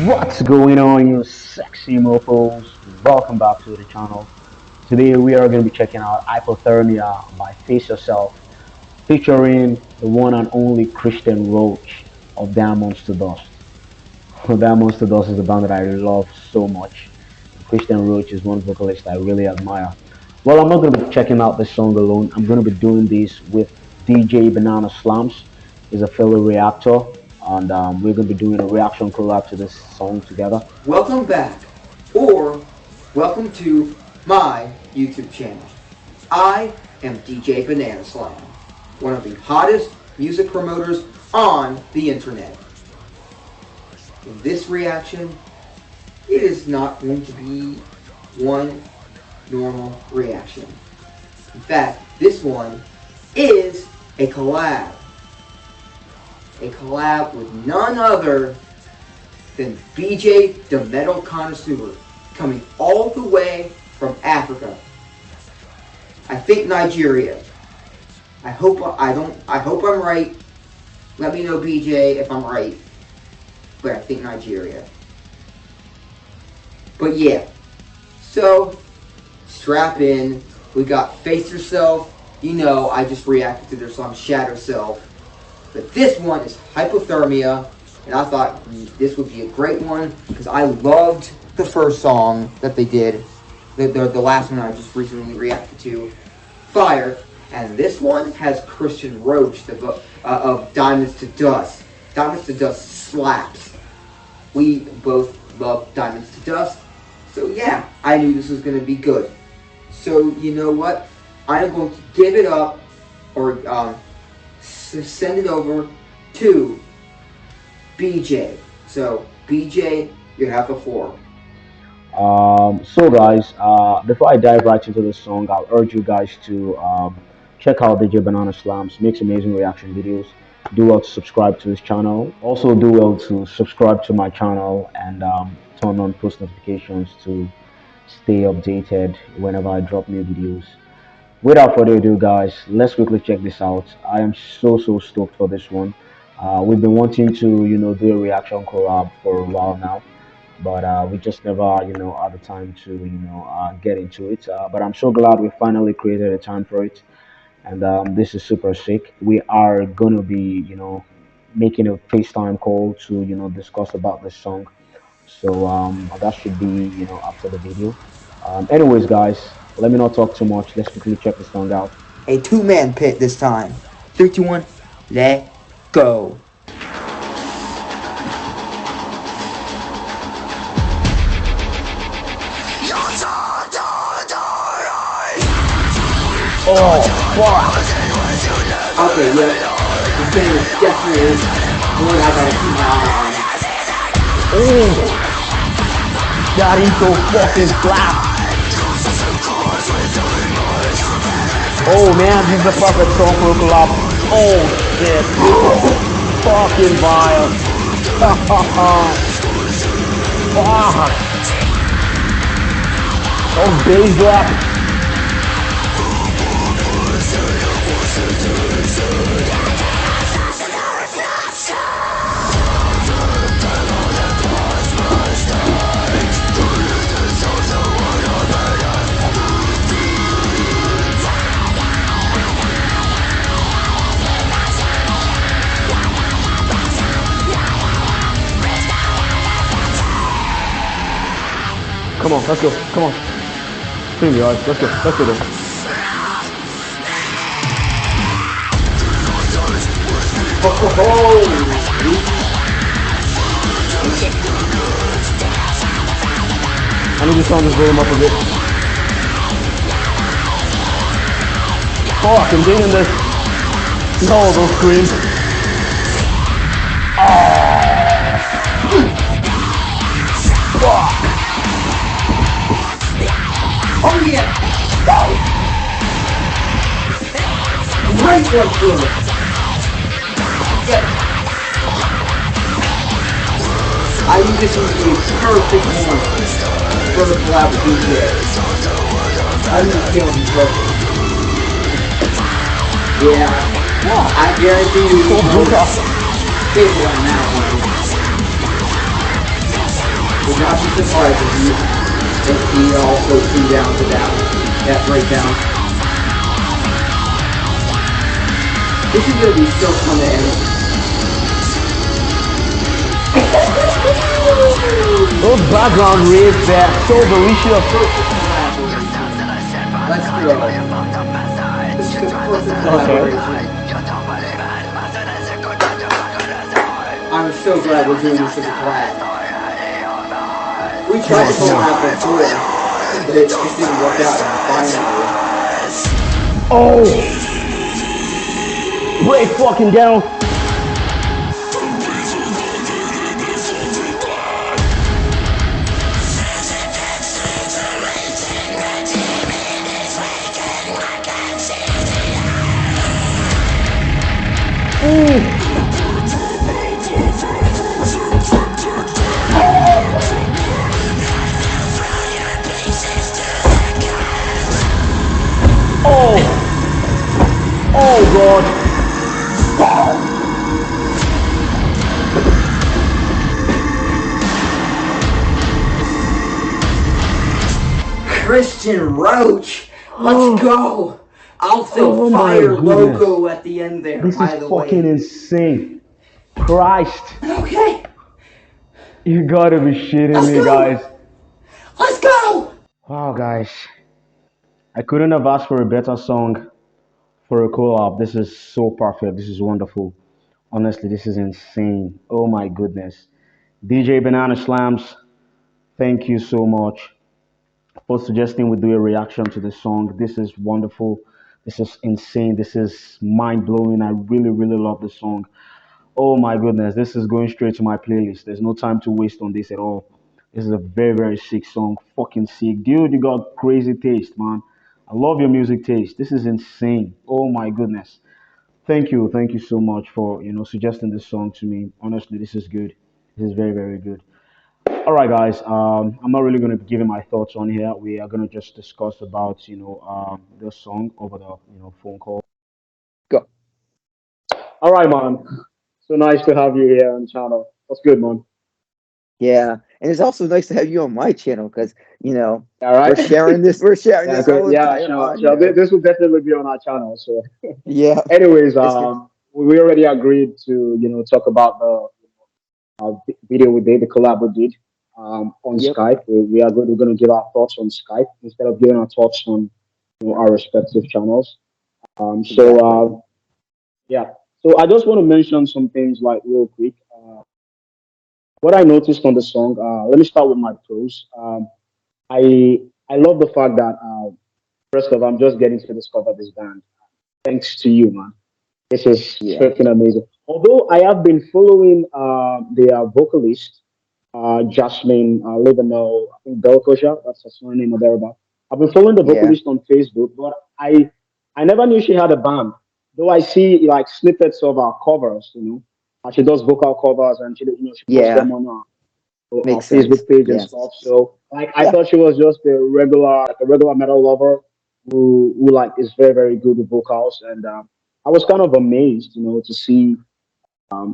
What's going on, you sexy mofos? Welcome back to the channel. Today we are going to be checking out Hypothermia by Face Yourself, featuring the one and only Christian Roche of Diamonds to Dust. Diamonds to Dust is a band that I love so much. Christian Roche is one vocalist I really admire. Well, I'm not going to be checking out this song alone. I'm going to be doing this with DJ Banana Slams. He's a fellow reactor, and we're going to be doing a reaction collab to this song together. Welcome back, or welcome to my YouTube channel. I am DJ Banana Slam, one of the hottest music promoters on the internet. In this reaction, it is not going to be one normal reaction. In fact, this one is a collab. A collab with none other than BJ the Metal Connoisseur, coming all the way from Africa. I think Nigeria. I hope I'm right. Let me know, BJ, if I'm right. But I think Nigeria. But yeah. So strap in. We got Face Yourself. You know, I just reacted to their song Shadow Self. But this one is Hypothermia. And I thought this would be a great one because I loved the first song that they did. The last one I just recently reacted to, Fire. And this one has Christian Roche of Diamonds to Dust. Diamonds to Dust slaps. We both love Diamonds to Dust. So yeah, I knew this was going to be good. So you know what? I am going to give it up or send it over to BJ. So BJ, you have the floor. So guys, before I dive right into the song, I'll urge you guys to check out DJ Banana Slams. Makes amazing reaction videos. Do well to subscribe to his channel. Also do well to subscribe to my channel and turn on post notifications to stay updated whenever I drop new videos. Without further ado, guys, let's quickly check this out. I am so stoked for this one. We've been wanting to do a reaction collab for a while now, but we just never had the time to get into it. But I'm so glad we finally created a time for it, and this is super sick. We are gonna be making a FaceTime call to discuss about this song. So that should be after the video. Anyways, guys, let me not talk too much. Let's quickly check this song out. A two-man pit this time. 3, 2, 1, let go. Oh, fuck. Okay, yeah. This thing is definitely one I gotta keep my eye on. Oh, that intro fucking slap. Oh man, this is a perfect song for a collab. Oh shit, this is fucking vile. Fuck. Oh, bass drop. Come on, let's go. Come on. Scream your eyes. Let's go. Let's go there. I need to sound this volume up a bit. Fuck, I'm digging this. No, don't scream. Fuck. Oh yeah! Great one, Philip! Yeah. I think this would be a perfect one for the collab with DJ. I think it's going to be perfect. Yeah. I guarantee you, big one now. would not be surprised if he also threw down to that breakdown. This is gonna be so fun to edit. Those background riffs, they're so delicious. Let's go. This is a perfect collaboration. I'm so glad we're doing this as a collab. We tried to collab before, but it just didn't work out. And finally, Oh, break fucking down. Oh, oh God. Christian Roche, let's go. Also, Oh my fire goodness. logo at the end there. This is By the fucking way. insane. Christ. Okay, You gotta be shitting let's me, go. guys. Let's go. Wow, guys. I couldn't have asked for a better song for a collab. This is so perfect. This is wonderful. Honestly, this is insane. Oh my goodness. DJ Banana Slams, thank you so much for suggesting we do a reaction to this song. This is wonderful. This is insane. This is mind blowing. I really, really love this song. Oh my goodness, this is going straight to my playlist. There's no time to waste on this at all. This is a very, very sick song. Fucking sick. Dude, you got crazy taste, man. I love your music taste. This is insane. Oh my goodness. Thank you so much for suggesting this song to me. Honestly, this is good. This is very, very good. All right, guys. I'm not really gonna be giving my thoughts on here. We are gonna just discuss about the song over the phone call. Go. All right, man. So nice to have you here on the channel. What's good, man? Yeah, and it's also nice to have you on my channel because All right. we're sharing this. We're sharing Yeah, this good. whole Yeah, entire sure. Sure. audio. This will definitely be on our channel. So, Yeah, anyways, it's good. we already agreed to talk about the video we did, the collab we did on Yep. Skype. We're going to give our thoughts on Skype instead of giving our thoughts on our respective channels. So Exactly. yeah. So I just want to mention some things like real quick. What I noticed on the song. Let me start with my pros. I love the fact that first of all, I'm just getting to discover this band. Thanks to you, man. This is Yeah. freaking amazing. Although I have been following their vocalist, Jasmine Liverno, I think Belkosha, that's her surname or thereabout. I've been following the Yeah. vocalist on Facebook, but I never knew she had a band. Though I see like snippets of her covers, she does vocal covers and she posts them Yeah. on Makes sense. Facebook page and Yeah. stuff. So like I Yeah. thought she was just a regular metal lover who like is very very good with vocals, and I was kind of amazed, to see a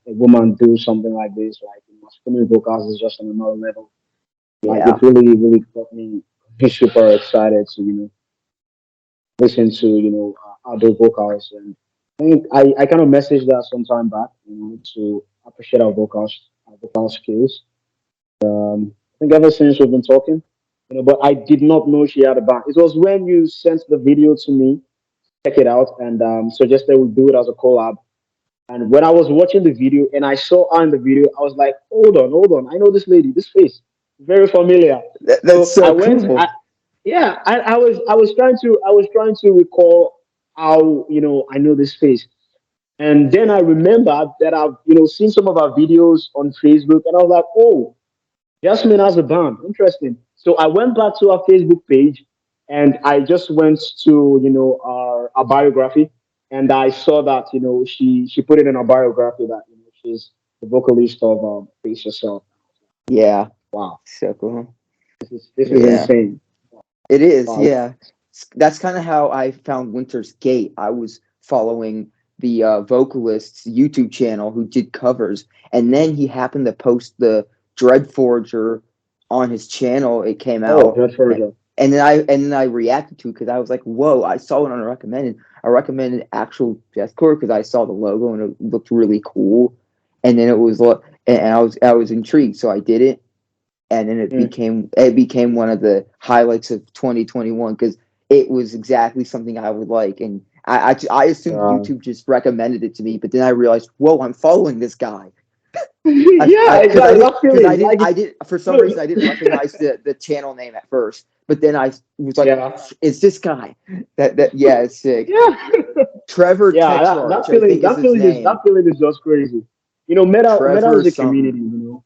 woman do something like this, like screaming vocals is just on another level. Like Yeah. it really got me super excited to listen to outdoor vocals, and I think I kind of messaged her some time back, to appreciate our vocal skills. I think ever since we've been talking, but I did not know she had a band. It was when you sent the video to me, check it out, and suggested we do it as a collab. And when I was watching the video and I saw her in the video, I was like, hold on, I know this lady, this face, very familiar. That's So I so went, cool. yeah, I was trying to recall how I know this face, and then I remembered that I've seen some of our videos on Facebook, and I was like, oh, Jasmine has a band. Interesting. So I went back to our Facebook page and I just went to, our biography, and I saw that, she put it in her biography that, she's the vocalist of Face Yourself. Yeah. Wow. So cool. This is Yeah. insane. It is, Wow. yeah. That's kind of how I found Winter's Gate. I was following the vocalist's YouTube channel who did covers, and then he happened to post Dreadforger on his channel. It came Oh, out, just for the. and then I reacted to it because I was like, "Whoa!" I saw it on a recommended. I recommended actual deathcore because I saw the logo and it looked really cool, and then it was and I was intrigued, so I did it, and then Mm, it became one of the highlights of 2021 because it was exactly something I would like, and I assumed yeah. YouTube just recommended it to me, but then I realized, whoa, I'm following this guy. I Yeah, because I exactly. did That because feeling, like, I did for some no, reason I didn't recognize the channel name at first, but then I was like, yeah, it's this guy. That yeah, it's sick. yeah, Trevor yeah. That Tetrarch, I feeling, think is his that name. feeling is just crazy. Metal Trevor is a community. something.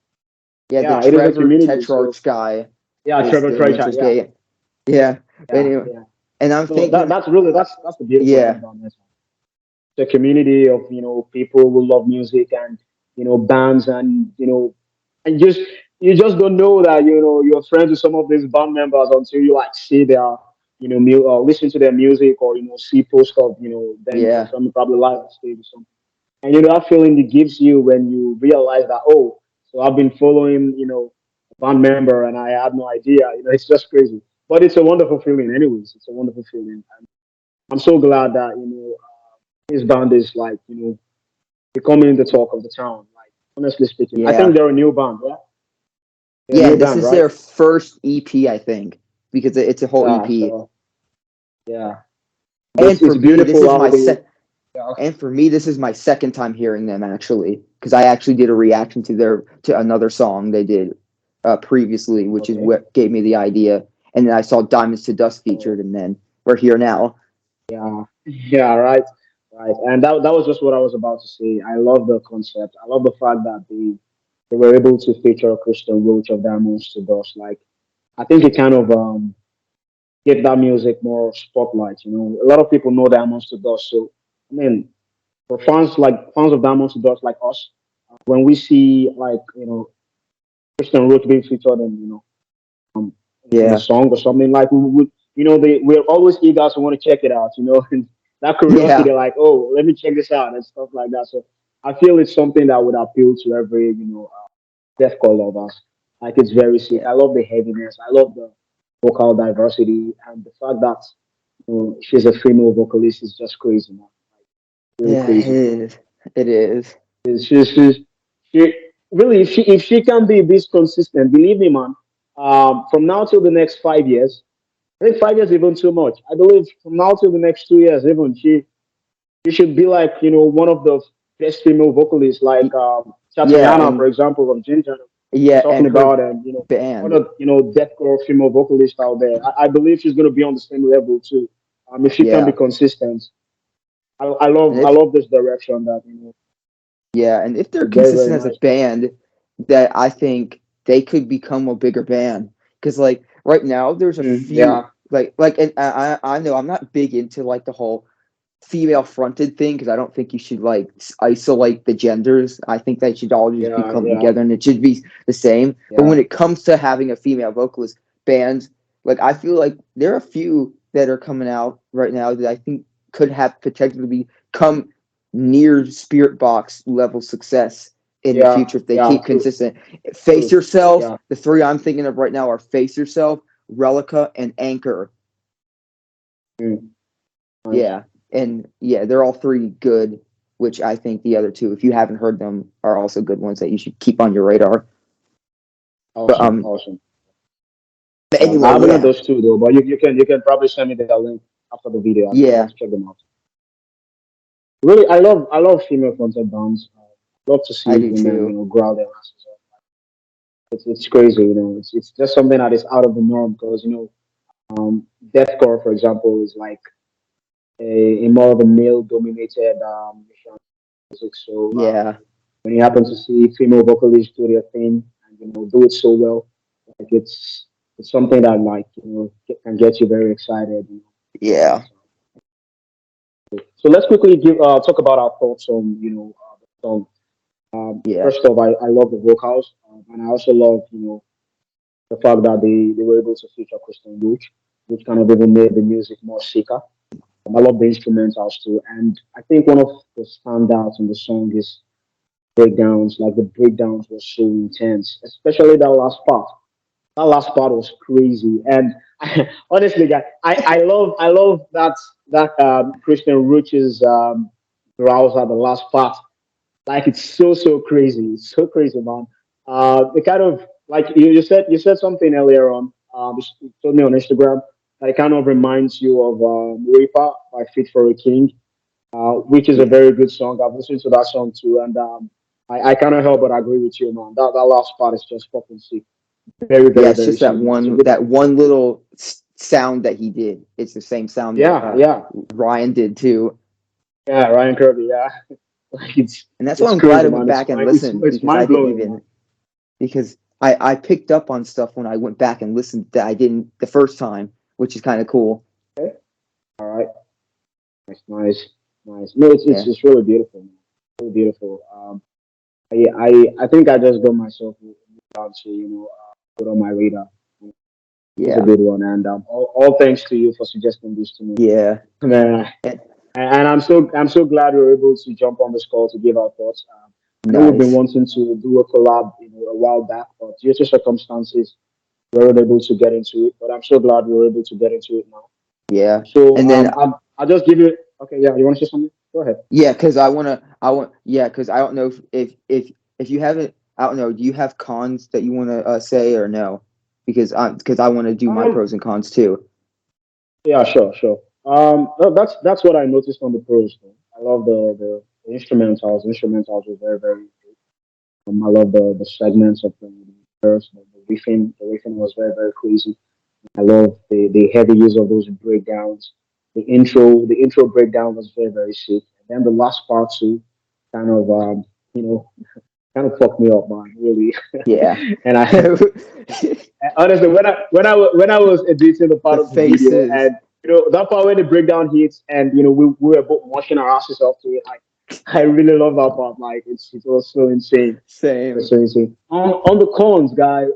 Yeah, the Yeah, it is a Trevor community. So Tetrarch guy yeah, is Trevor the Treasure. answer's Yeah, gay. Yeah. yeah, Anyway, yeah. and I'm So thinking, that's the beautiful thing yeah, about metal. The community of people who love music and bands and and you just don't know that you're friends with some of these band members until you like see their listen to their music or see post of them yeah, performing probably live on stage or something. And that feeling it gives you when you realize that, oh, so I've been following a band member and I had no idea. It's just crazy, but it's a wonderful feeling anyways. It's a wonderful feeling. And I'm so glad that his band is like becoming the talk of the town. Like, honestly speaking, I think yeah, they're a new band. Yeah, they're a yeah. new And this band, is right? their first EP, I think, because it's a whole Yeah. EP. So yeah, And it's for me, this beautiful is how my they. set. Yeah. And for me, this is my second time hearing them actually, because I actually did a reaction to another song they did previously, which is Okay. what gave me the idea. And then I saw Diamonds to Dust Oh, featured, and then we're here now. yeah. Yeah. Right. Right. And that was just what I was about to say. I love the concept. I love the fact that they were able to feature Christian Roach of Diamonds to Dust. Like, I think it kind of give that music more spotlight. A lot of people know Diamonds to Dust. So I mean, for fans of Diamonds to Dust like us, when we see like Christian Roach being featured in um, in a Yeah, song or something, like we would we're always eager to want to check it out, and that yeah, curiosity, like, oh, let me check this out and stuff like that. So I feel it's something that would appeal to every deathcore lovers. Like, it's very sick. yeah, I love the heaviness. I love the vocal diversity and the fact that she's a female vocalist is just crazy, man. Really yeah. It crazy. is. It is. She's she really, if she can be this consistent, believe me, man. From now till the next 5 years, I think 5 years even too much. I believe from now till the next 2 years, even she should be like one of the best female vocalists, like Yeah, Tatiana, for and example, from Ginger. We're yeah, and talking her about, and band. other deathcore female vocalists out there. I believe she's going to be on the same level too. If she can be Yeah, consistent, and I if love this direction that yeah, and if they're is very, very consistent as a nice. band, that I think they could become a bigger band. Because like right now, there's a few Yeah, and I know I'm not big into like the whole female fronted thing because I don't think you should like isolate the genders. I think they should all just be yeah, clumped yeah, together and it should be the same. But yeah. when it comes to having a female vocalist, bands like I feel like there are a few that are coming out right now that I think could have potentially become near Spirit Box level success in the Yeah, future if they yeah, keep true, consistent. Face true. Yourself. Yeah, The three I'm thinking of right now are Face Yourself, Relica, and Anchor. mm, nice, Yeah, and yeah, they're all three good. Which I think the other two, if you haven't heard them, are also good ones that you should keep on your radar. But awesome, awesome. but I anyway, haven't heard yeah, those two though, but you can probably send me the link after the video. I'd love yeah, to check them out. Really, I love female fronted bands. Love to I see do women, too. growl their asses off. It's crazy, It's just something that is out of the norm because deathcore, for example, is like a more of a male dominated genre music. So Yeah, when you happen to see female vocalists do their thing and do it so well, like it's something that like can get you very excited. yeah, So let's quickly give talk about our thoughts on the song. yeah, First off, I love the vocals, and I also love the fact that they were able to feature Christian Roach, which kind of even made the music more sicker. I love the instrumentals too, and I think one of the standouts in the song is breakdowns. Like the breakdowns were so intense, especially that last part. That last part was crazy. And honestly, guys, I love that Christian Roach's growls at the last part. Like it's so crazy. It's so crazy, man. The kind of like you said something earlier on. You told me on Instagram that it kind of reminds you of Reaper by Fit for a King, which is a Yeah. very good song. I've listened to that song too, and I cannot help but agree with you, man. That last part is just fucking sick. Very, Yeah, very, it's very just sick, man. It's a good that one. one little sound that he did. It's the same sound that Yeah, yeah, Ryan did too. yeah. Ryan Kirby, yeah. Like And that's why it's I'm glad crazy, I went man. back and listened It's because I mind didn't blowing, man. even because I picked up on stuff when I went back and listened that I didn't the first time, which is kind of cool. Okay. All right, nice, nice. No, Yeah. it's really beautiful, man. Really beautiful. I think I just got myself down to put on my radar. It's a Yeah. good one, and all thanks to you for suggesting this to me, Yeah. man. And- And I'm so glad we were able to jump on this call to give our thoughts. I know we've been nice. wanting to do a collab, a while back, but due to circumstances, we weren't able to get into it. But I'm so glad we were able to get into it now. Yeah. So And then I'll just give you. Okay, yeah, you want to say something? Go ahead. yeah, because because I don't know if you haven't, I don't know, do you have cons that you want to say or no? Because I want to do my Um, pros and cons too. yeah, sure, sure. No, that's what I noticed on the pros. Though. I love the instrumentals. Instrumentals were very, very good. I love the segments of the verse. The riffing, the riffing was very, very crazy. I love the heavy use of those breakdowns. The intro breakdown was very, very sick. And then the last part too, kind of, you know, kind of fucked me up, man, really. Yeah. And I The honestly, when I was editing the part of the video, faces. and that part when the breakdown hits, and we were both washing our asses off to it. I really love that part. Like it was so insane. It was Same. so insane. On the cons, guy.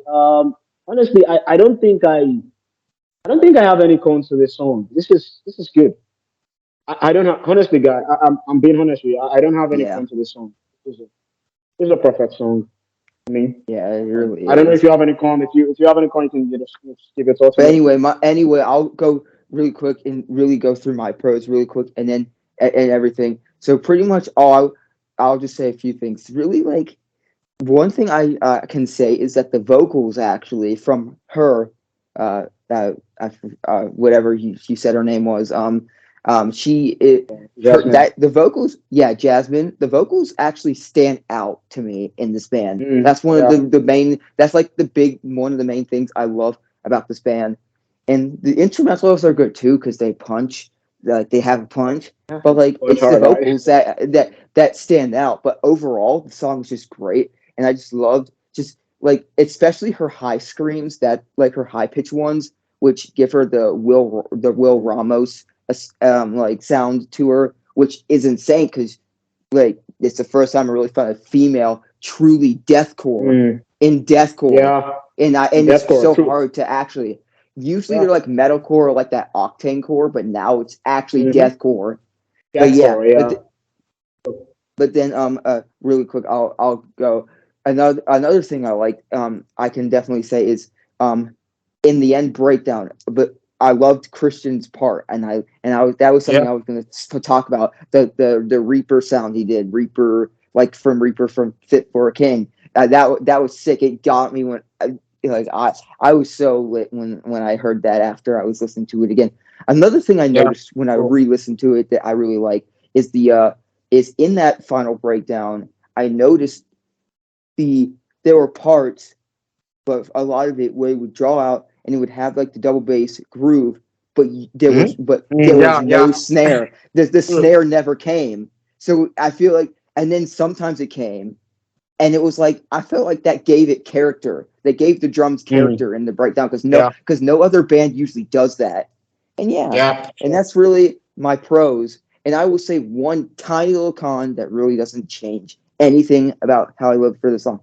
Honestly, I don't think I have any cons to this song. This is good. I don't have honestly, guy. I'm being honest with you. I don't have any Yeah. cons to this song. This is a perfect song. I mean, Yeah, it really I don't know if is. you have any con. If you have any con, you can just give your thoughts But on it. anyway, I'll go really quick and really go through my pros really quick, and then and everything. So pretty much I'll just say a few things. Really, like one thing I can say is that the vocals actually from her, uh, uh, whatever you said her name was, she it her Jasmine. that the vocals, yeah, Jasmine, the vocals actually stand out to me in this band. That's one of Yeah. the main. That's like the big one of the main things I love about this band, and the instrumentals are good too because they punch, like they have a punch. Yeah. But like Punch it's the hard, right? vocals that stand out. But overall, the song is just great and I just loved just like especially her high screams that like her high pitched ones, which give her the Will Ramos like sound to her, which is insane because like it's the first time I really found a female truly deathcore Mm, in deathcore, yeah. and it's Deathcore, so true. hard to actually. Usually Yeah. they're like metalcore or like that octane core, but now it's actually Mm-hmm. deathcore. But yeah, Deathcore, yeah. but then really quick I'll go another thing I like I can definitely say is in the end breakdown, but I loved Christian's part and I was that was something Yeah. I was going to talk about the Reaper sound he did Reaper from Fit for a King. That was sick. It got me when like I was so lit when I heard that after I was listening to it again. Another thing I Yeah. noticed when I Cool. re-listened to it that I really like is the is in that final breakdown. I noticed the there were parts, but a lot of it where it would draw out and it would have like the double bass groove, but Mm-hmm. there was Yeah, no yeah. snare. The Mm, snare never came. So I feel like, and then sometimes it came, and it was like I felt like that gave it character. That gave the drums mm, character in the breakdown yeah. because no other band usually does that. And yeah, Yeah. and Sure. that's really my pros. And I will say one tiny little con that really doesn't change anything about how I live for the song.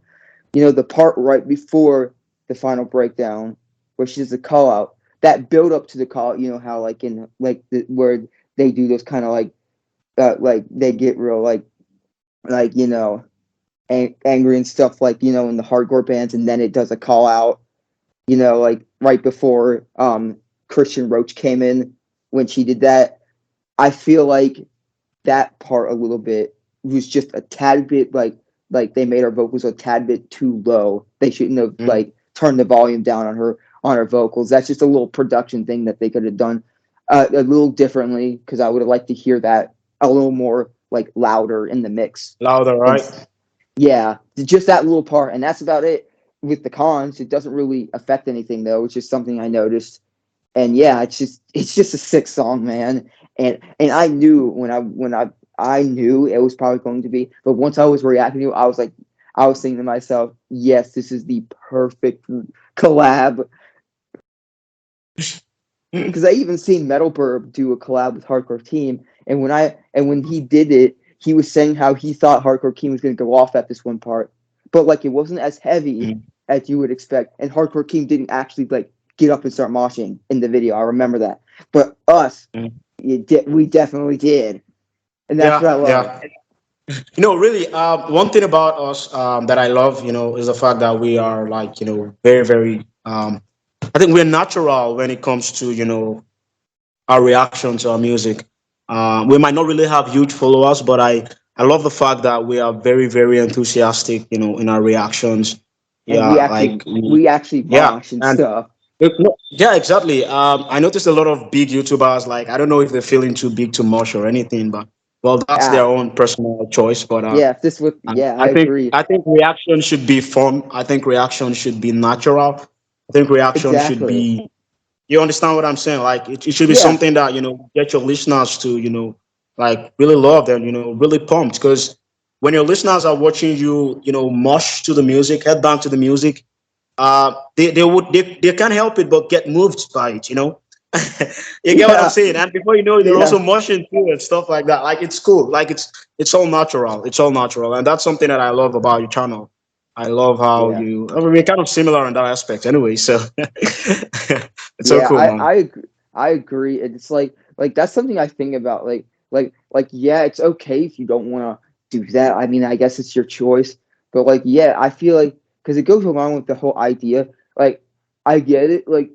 You know, the part right before the final breakdown, where she does the call out, that build up to the call, you know, how like in like where they do those kind of like they get real like you know angry and stuff, like, you know, in the hardcore bands, and then it does a call out, you know, like right before Christian Roche came in when she did that. I feel like that part a little bit was just a tad bit like they made her vocals a tad bit too low. They shouldn't have Mm. like turned the volume down on her vocals. That's just a little production thing that they could have done a little differently, because I would have liked to hear that a little more like louder in the mix. Louder, And right? yeah, just that little part, and that's about it. With the cons, it doesn't really affect anything though. It's just something I noticed, and yeah, it's just a sick song, man. And I knew I knew it was probably going to be, but once I was reacting to it, I was thinking to myself, yes, this is the perfect collab. Because I even seen Metal Burb do a collab with Hardcore Team, and when he did it, he was saying how he thought Hardcore Team was going to go off at this one part, but like it wasn't as heavy Mm. as you would expect, and Hardcore Team didn't actually like get up and start moshing in the video. I remember that, but us, Mm. we definitely did, and that's what I Yeah, love. yeah. Really, one thing about us that I love, is the fact that we are like, very, very. I think we're natural when it comes to, our reaction to our music. We might not really have huge followers, but I love the fact that we are very, very enthusiastic, in our reactions. And Yeah, like we actually yeah, mosh and and stuff. no, yeah, exactly. I noticed a lot of big YouTubers. Like, I don't know if they're feeling too big to mush or anything, but well, that's their Ah, own personal choice. But yeah, if this was, yeah, I agree. I think reaction should be fun. I think reaction should be natural. I think reaction should Exactly. be. You understand what I'm saying? Like, it should be Yeah, something that get your listeners to like really love and really pumped. Because when your listeners are watching you, mush to the music, head down to the music, they can't help it but get moved by it. You get what I'm yeah, saying? And before you know it, they're yeah, also moshing too and stuff like that. Like, it's cool. Like, it's all natural. It's all natural, and that's something that I love about your channel. I love how yeah. you. I mean, we're kind of similar in that aspect, anyway. So it's so Yeah, cool, man. I agree. It's like that's something I think about. Like yeah, it's okay if you don't want to do that. I mean, I guess it's your choice. But like yeah, I feel like because it goes along with the whole idea. Like I get it. Like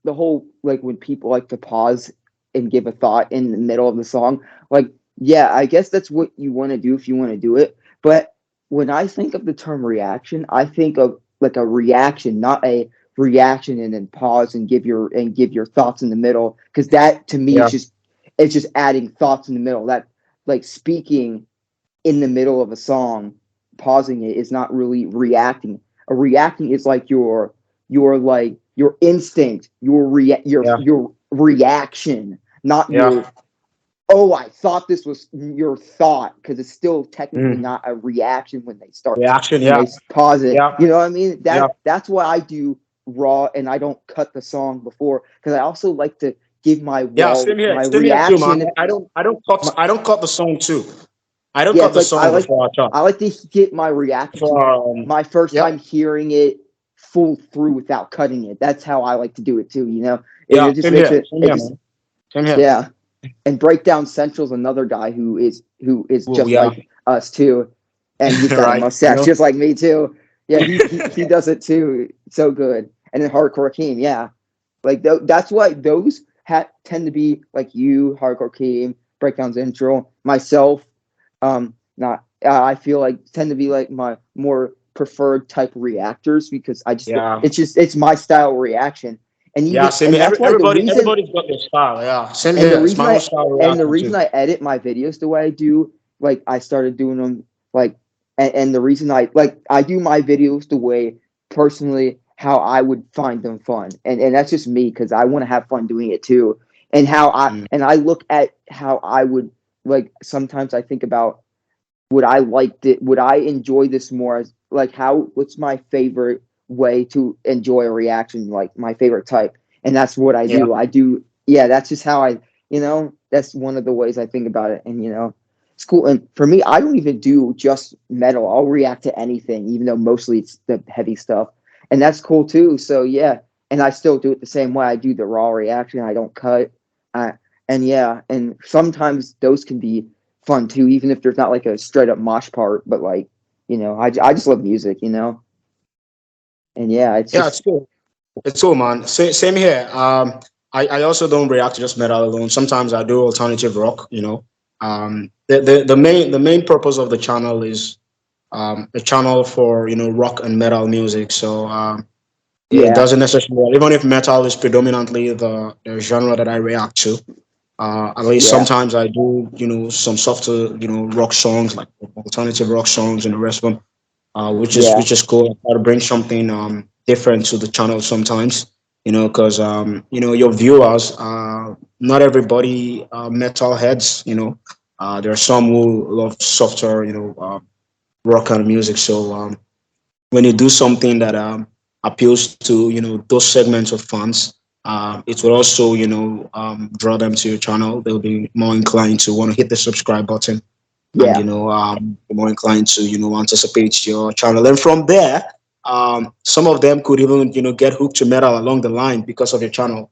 the whole like when people like to pause and give a thought in the middle of the song. Like yeah, I guess that's what you want to do if you want to do it. But when I think of the term reaction, I think of like a reaction, not a reaction and then pause and give your thoughts in the middle, because that to me Yeah, is just it's just adding thoughts in the middle. That like speaking in the middle of a song, pausing it is not really reacting. A reacting is like your like your instinct, yeah, your reaction, not yeah. your oh, I thought this was your thought, because it's still technically Mm. not a reaction Reaction. when Yeah, they pause it. yeah, You know what I mean? yeah, That's why I do raw, and I don't cut the song before, because I also like to give yeah. Same here. my Same here too, man. reaction. I don't cut the song too. I don't Yeah, cut it's the like song before I talk. I like to get my reaction to For my first yeah, time hearing it full through without cutting it. That's how I like to do it too. You know, yeah. it just Same makes here. it Same it here, just man. Same here. yeah. And Breakdown Central's another guy who is Oh just yeah, like us too, and he's got a right. mustache just like me too. Yeah, he does it too, so good. And then Hardcore King, yeah, like that's why those tend to be like you, Hardcore King, Breakdown's intro, myself. Not I feel like tend to be like my more preferred type reactors, because Yeah, it's my style of reaction, and yeah. even Same and here. that's why the reason Everybody's got their style. Yeah, same and here. It's my own style of the reaction reason too. I edit my videos the way I do, like I started doing them like, and the reason I do my videos the way personally how I would find them fun, and that's just me, because I want to have fun doing it too, Mm. and I look at how I would like sometimes I think about would I enjoy this more as like how what's my favorite way to enjoy a reaction, like my favorite type, and that's what I Yeah, do. I do yeah, that's just how I that's one of the ways I think about it, and it's cool. And for me, I don't even do just metal. I'll react to anything, even though mostly it's the heavy stuff, and that's cool too. So yeah, and I still do it the same way. I do the raw reaction. I don't cut. I, and yeah, and sometimes those can be fun too, even if there's not like a straight up mosh part, but like I just love music, and yeah, it's Yeah, just it's cool. It's cool, man. Same here. I also don't react to just metal alone. Sometimes I do alternative rock. The main purpose of the channel is a channel for rock and metal music. So it yeah, doesn't necessarily, even if metal is predominantly the genre that I react to. At least yeah, sometimes I do some softer rock songs, like alternative rock songs and the rest of them, which is yeah, which is cool. I try to bring something different to the channel sometimes, because your viewers, not everybody metal heads. There are some who love softer rock kind of music. So when you do something that appeals to those segments of fans, it will also draw them to your channel. They'll be more inclined to want to hit the subscribe button, and yeah, more inclined to anticipate your channel. And from there, some of them could even get hooked to metal along the line because of your channel.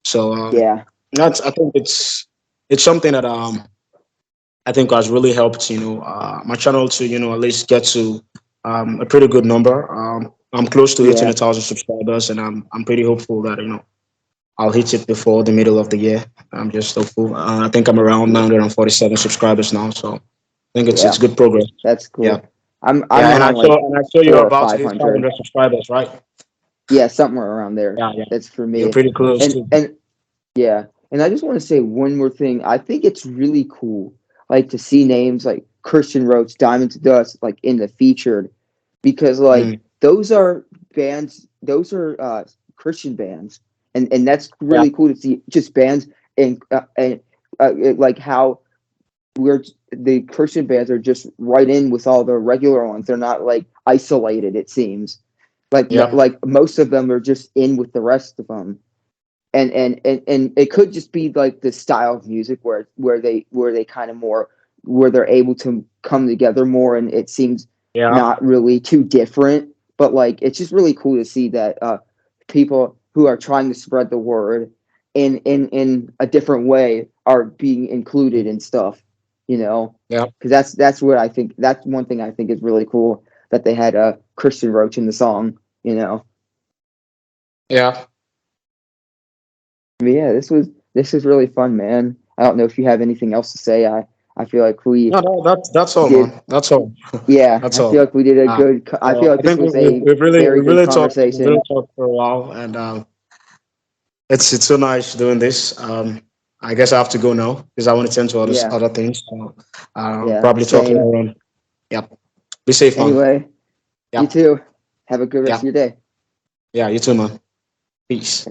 So yeah, that's I think it's something that I think has really helped my channel to at least get to a pretty good number. I'm close to hitting yeah, 1,000 subscribers, and I'm pretty hopeful that I'll hit it before the middle of the year. I'm just hopeful. I think I'm around yeah, 947 subscribers now, so I think it's yeah. good progress. That's Yeah, cool. I'm yeah, and I around saw like and I saw you're four or about to five hit hundred. 500 subscribers, right? Yeah, somewhere around there. Yeah, yeah, That's for you're me. pretty close And too. and yeah, and I just want to say one more thing. I think it's really cool, like to see names like Christian Roach, Diamond to Dust, like in the featured, because like Mm, those are bands, those are Christian bands, and that's yeah, really cool to see just bands and like how we're the Christian bands are just right in with all the regular ones. They're not like isolated. It seems yeah, like most of them are just in with the rest of them, and it could just be like the style of music where they kind of more where they're able to come together more, and it seems yeah, not really too different. But like it's just really cool to see that people who are trying to spread the word in a different way are being included in stuff, yeah, because that's what I think. That's one thing I think is really cool that they had Christian Roach in the song. yeah. But yeah, this was really fun, man. I don't know if you have anything else to say. I feel like we No, no, that's all, did. man. That's all. Yeah, That's I feel all. like we did a Uh, good. I feel like I this think was we've, a we've really very we've good really talked we've really conversation. talked for a while, and it's so nice doing this. I guess I have to go now because I want to tend to Yeah, other things. So yeah, probably talk same. later on. Yep. Be safe, man. Anyway, you Yep. too. Have a good rest Yeah. of your day. Yeah. You too, man. Peace.